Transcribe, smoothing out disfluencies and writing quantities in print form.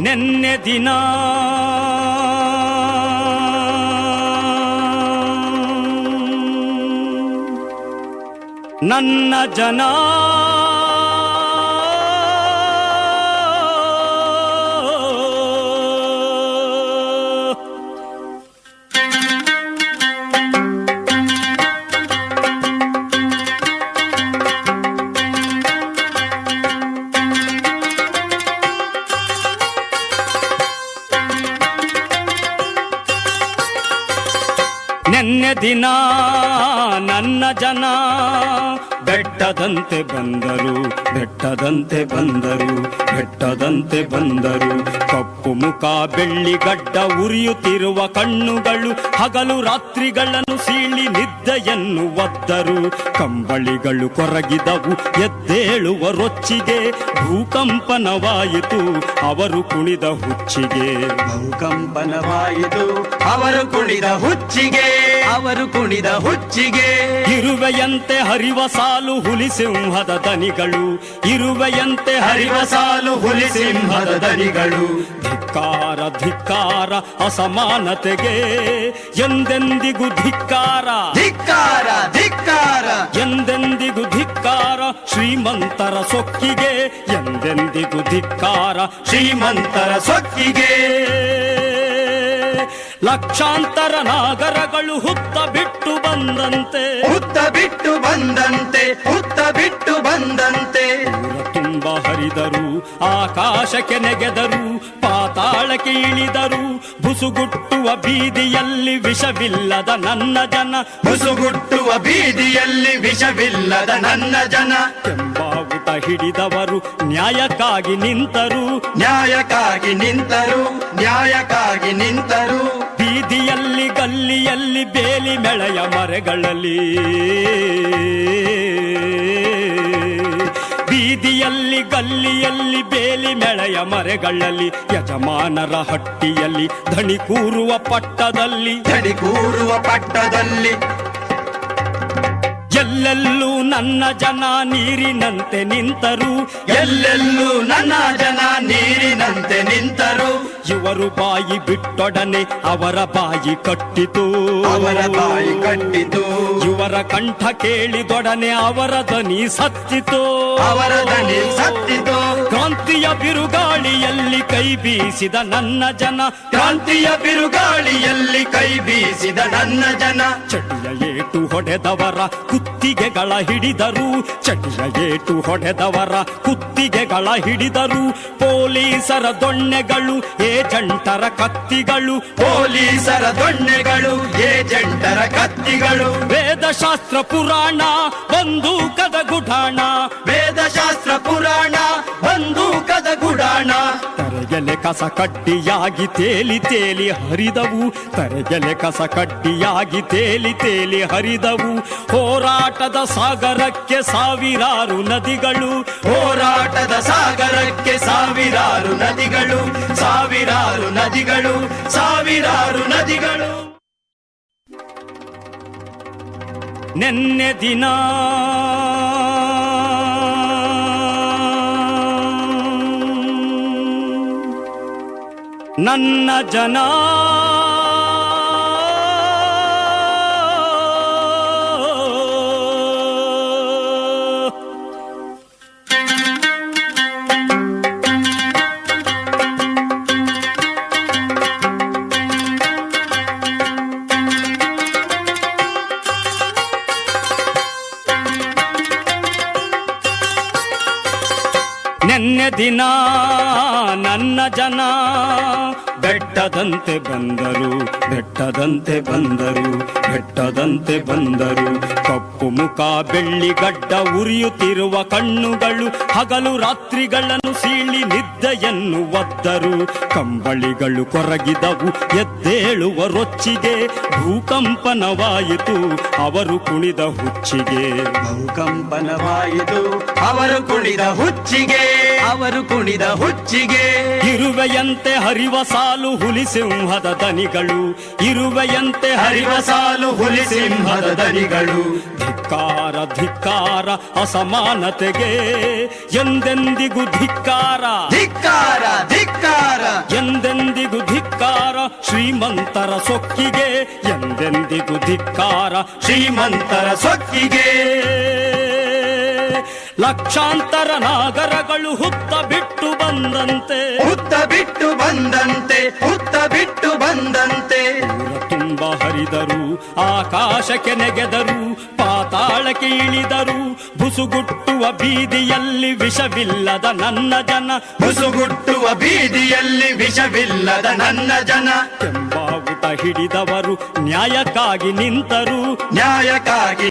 ನೆನ್ನೆ ದಿನ ನನ್ನ ಜನ ನೆನ್ನೆ ದಿನ ನನ್ನ ಜನ ಬೆಟ್ಟದಂತೆ ಬಂದರು, ಬೆಟ್ಟದಂತೆ ಬಂದರು, ಬೆಟ್ಟದಂತೆ ಬಂದರು. ಕಪ್ಪು ಮುಖ ಬೆಳ್ಳಿ ಗಡ್ಡ ಉರಿಯುತ್ತಿರುವ ಕಣ್ಣುಗಳು ಹಗಲು ರಾತ್ರಿಗಳನ್ನು ಸೀಳಿ ನಿದ್ದೆಯನ್ನು ಒದ್ದರು. ಕಂಬಳಿಗಳು ಕೊರಗಿದವು ಎದ್ದೇಳುವ ರೊಚ್ಚಿಗೆ, ಭೂಕಂಪನವಾಯಿತು ಅವರು ಕುಣಿದ ಹುಚ್ಚಿಗೆ. ಭೂಕಂಪನವಾಯಿತು ಅವರು ಕುಣಿದ ಹುಚ್ಚಿಗೆ, ಅವರು ಕುಣಿದ ಹುಚ್ಚಿಗೆ. ಇರುವೆಯಂತೆ ಹರಿವ ಸಾಲು ಹುಲಿ ಸಿಂಹದ ದನಿಗಳು, ಇರುವೆಯಂತೆ ಹರಿವ ಸಾಲು ಹುಲಿ ಸಿಂಹದ ದನಿಗಳು. ಧಿಕ್ಕಾರ ಧಿಕ್ಕಾರ ಅಸಮಾನತೆಗೆ ಎಂದೆಂದಿಗೂ ಧಿಕ್ಕಾರ, ಧಿಕ್ಕಾರ ಧಿಕ್ಕಾರ ಎಂದೆಂದಿಗೂ ಧಿಕ್ಕಾರ. ಶ್ರೀಮಂತರ ಸೊಕ್ಕಿಗೆ ಎಂದೆಂದಿಗೂ ಧಿಕ್ಕಾರ, ಶ್ರೀಮಂತರ ಸೊಕ್ಕಿಗೆ. ಲಕ್ಷಾಂತರ ನಾಗರಗಳು ಹುತ್ತ ಬಿಟ್ಟು ಬಂದಂತೆ, ಹುತ್ತ ಬಿಟ್ಟು ಬಂದಂತೆ, ಹುತ್ತ ಬಿಟ್ಟು ಬಂದಂತೆ. ಊರ ತುಂಬ ಹರಿದರು, ಆಕಾಶಕ್ಕೆ ನೆಗೆದರು, ಪಾತಾಳಕ್ಕೆ ಇಳಿದರು. ಬುಸುಗುಟ್ಟುವ ಬೀದಿಯಲ್ಲಿ ವಿಷವಿಲ್ಲದ ನನ್ನ ಜನ, ಬುಸುಗುಟ್ಟುವ ಬೀದಿಯಲ್ಲಿ ವಿಷವಿಲ್ಲದ ನನ್ನ ಜನ. ಕೆಂಬಾವುಟ ಹಿಡಿದವರು ನ್ಯಾಯಕ್ಕಾಗಿ ನಿಂತರು, ನ್ಯಾಯಕ್ಕಾಗಿ ನಿಂತರು, ನ್ಯಾಯಕ್ಕಾಗಿ ನಿಂತರು. ಬೀದಿಯಲ್ಲಿ ಗಲ್ಲಿಯಲ್ಲಿ ಬೇಲಿ ಮೆಳೆಯ ಮರೆಗಳಲ್ಲಿ, ಬೀದಿಯಲ್ಲಿ ಗಲ್ಲಿಯಲ್ಲಿ ಬೇಲಿ ಮೆಳೆಯ ಮರೆಗಳಲ್ಲಿ. ಯಜಮಾನರ ಹಟ್ಟಿಯಲ್ಲಿ ಧಣಿ ಕೂರುವ ಪಟ್ಟದಲ್ಲಿ, ಧಣಿ ಕೂರುವ ಪಟ್ಟದಲ್ಲಿ. ಎಲ್ಲೆಲ್ಲೂ ನನ್ನ ಜನ ನೀರಿನಂತೆ ನಿಂತರು, ಎಲ್ಲೆಲ್ಲೂ ನನ್ನ ಜನ ನೀರಿನಂತೆ ನಿಂತರು. ಇವರು ಬಾಯಿ ಬಿಟ್ಟೊಡನೆ ಅವರ ಬಾಯಿ ಕಟ್ಟಿತು, ಅವರ ಬಾಯಿ ಕಟ್ಟಿತು. ಇವರ ಕಂಠ ಕೇಳಿದೊಡನೆ ಅವರ ಧ್ವನಿ ಸತ್ತಿತು, ಅವರ ಧ್ವನಿ ಸತ್ತಿತು. ಕ್ರಾಂತಿಯ ಬಿರುಗಾಳಿಯಲ್ಲಿ ಕೈ ಬೀಸಿದ ನನ್ನ ಜನ, ಕ್ರಾಂತಿಯ ಬಿರುಗಾಳಿಯಲ್ಲಿ ಕೈ ಬೀಸಿದ ನನ್ನ ಜನ. ಚಟಿಯ ಏಟು ಹೊಡೆದವರ ಕುತ್ತಿಗೆಗಳ ಹಿಡಿದರು, ಚಟಿಯ ಏಟು ಹೊಡೆದವರ ಕುತ್ತಿಗೆಗಳ ಹಿಡಿದರು. ಪೊಲೀಸರ ದೊಣ್ಣೆಗಳು ಏಜೆಂಟರ ಕತ್ತಿಗಳು, ಪೊಲೀಸರ ದೊಣ್ಣೆಗಳು ಏಜೆಂಟರ ಕತ್ತಿಗಳು. ವೇದಶಾಸ್ತ್ರ ಪುರಾಣ ಬಂದೂಕದ ಗುಢಾಣ, ವೇದಶಾಸ್ತ್ರ ಪುರಾಣ ಬಂದೂಕದ ಗುಡಾಣ. ತರೆಗೆಲೆ ಕಸ ಕಡ್ಡಿಯಾಗಿ ತೇಲಿ ತೇಲಿ ಹರಿದವು, ತರೆಗೆಲೆ ಕಸ ಕಡ್ಡಿಯಾಗಿ ತೇಲಿ ತೇಲಿ ಹರಿದವು. ಹೋರಾಟದ ಸಾಗರಕ್ಕೆ ಸಾವಿರಾರು ನದಿಗಳು, ಹೋರಾಟದ ಸಾಗರಕ್ಕೆ ಸಾವಿರಾರು ನದಿಗಳು, ಸಾವಿರಾರು ನದಿಗಳು, ಸಾವಿರಾರು ನದಿಗಳು. ನೆನ್ನೆ ದಿನ ನನ್ನ ಜನ ನೆನ್ನೆ ದಿನ ನನ್ನ ಜನ ಬೆಟ್ಟದಂತೆ ಬಂದರು, ಬೆಟ್ಟದಂತೆ ಬಂದರು, ಬೆಟ್ಟದಂತೆ ಬಂದರು. ಕಪ್ಪು ಮುಖ ಬೆಳ್ಳಿ ಗಡ್ಡ ಉರಿಯುತ್ತಿರುವ ಕಣ್ಣುಗಳು ಹಗಲು ರಾತ್ರಿಗಳನ್ನು ಸೀಳಿ ನಿದ್ದೆಯನ್ನು ಒದ್ದರು. ಕಂಬಳಿಗಳು ಕೊರಗಿದವು ಎದ್ದೇಳುವ ರೊಚ್ಚಿಗೆ, ಭೂಕಂಪನವಾಯಿತು ಅವರು ಕುಣಿದ ಹುಚ್ಚಿಗೆ. ಭೂಕಂಪನವಾಯಿತು ಅವರು ಕುಣಿದ ಹುಚ್ಚಿಗೆ, ಅವರು ಕುಣಿದ ಹುಚ್ಚಿಗೆ. ಇರುವೆಯಂತೆ ಹರಿವ ಸಾಲು ಹುಲಿ ಸಿಂಹದ ದನಿಗಳು, ಇರುವೆಯಂತೆ ಹರಿವ ಸಾಲು ಹುಲಿ ಸಿಂಹದ ದನಿಗಳು. ಧಿಕ್ಕಾರ ಧಿಕ್ಕಾರ ಅಸಮಾನತೆಗೆ ಎಂದೆಂದಿಗೂ ಧಿಕ್ಕಾರ, ಧಿಕ್ಕಾರ ಧಿಕ್ಕಾರ ಶ್ರೀಮಂತರ ಸೊಕ್ಕಿಗೆ ಎಂದೆಂದಿಗೂ ಧಿಕ್ಕಾರ. ಶ್ರೀಮಂತರ ಸೊಕ್ಕಿಗೆ ಲಕ್ಷಾಂತರ ನಾಗರಗಳು ಹುತ್ತ ಬಿಟ್ಟು ಬಂದಂತೆ, ಹುತ್ತ ಬಿಟ್ಟು ಬಂದಂತೆ, ಹುತ್ತ ಬಿಟ್ಟು ಬಂದಂತೆ. ಊರ ತುಂಬ ಹರಿದರು, ಆಕಾಶಕ್ಕೆ ನೆಗೆದರು, ಪಾತಾಳಕ್ಕೆ ಇಳಿದರು. ಬುಸುಗುಟ್ಟುವ ಬೀದಿಯಲ್ಲಿ ವಿಷವಿಲ್ಲದ ನನ್ನ ಜನ, ಬುಸುಗುಟ್ಟುವ ಬೀದಿಯಲ್ಲಿ ವಿಷವಿಲ್ಲದ ನನ್ನ ಜನ. ಕೆಂಬಾವುಟ ಹಿಡಿದವರು ನ್ಯಾಯಕ್ಕಾಗಿ ನಿಂತರು, ನ್ಯಾಯಕ್ಕಾಗಿ